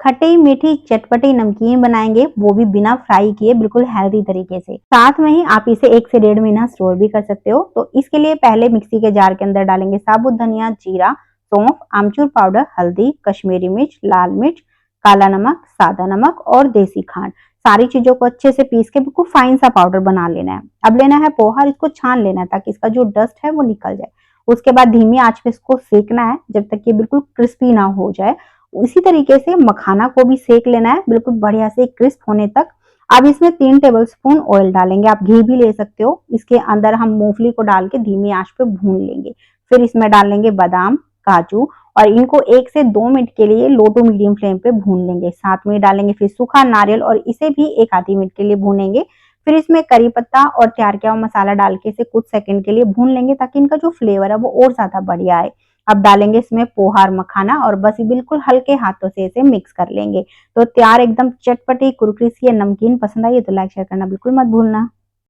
खट्टी मीठी चटपटी नमकीन बनाएंगे, वो भी बिना फ्राई किए, बिल्कुल हेल्दी तरीके से। साथ में ही आप इसे 1 से 1.5 महीना स्टोर भी कर सकते हो। तो इसके लिए पहले मिक्सी के जार के अंदर डालेंगे साबुत धनिया, जीरा, सौंफ, आमचूर पाउडर, हल्दी, कश्मीरी मिर्च, लाल मिर्च, काला नमक, सादा नमक और देसी खांड। सारी चीजों को अच्छे से पीस के बिल्कुल फाइन सा पाउडर बना लेना है। अब लेना है पोहा, इसको छान लेना है ताकि इसका जो डस्ट है वो निकल जाए। उसके बाद धीमी आंच पे इसको सेकना है जब तक ये बिल्कुल क्रिस्पी ना हो जाए। इसी तरीके से मखाना को भी सेक लेना है बिल्कुल बढ़िया से क्रिस्प होने तक। अब इसमें 3 टेबलस्पून ऑयल डालेंगे, आप घी भी ले सकते हो। इसके अंदर हम मूंगफली को डाल के धीमी आंच पे भून लेंगे। फिर इसमें डालेंगे बादाम, काजू और इनको 1 से 2 मिनट के लिए लो टू मीडियम फ्लेम पे भून लेंगे। साथ में डालेंगे फिर सूखा नारियल और इसे भी 1 आधी मिनट के लिए भूनेंगे। फिर इसमें करी पत्ता और तैयार किया हुआ मसाला डाल के इसे कुछ सेकंड के लिए भून लेंगे ताकि इनका जो फ्लेवर है वो और ज्यादा बढ़िया आए। अब डालेंगे इसमें पोहा और मखाना और बस बिल्कुल हल्के हाथों से इसे मिक्स कर लेंगे। तो तैयार एकदम चटपटी कुरकुरी सी नमकीन। पसंद आई है तो लाइक शेयर करना बिल्कुल मत भूलना।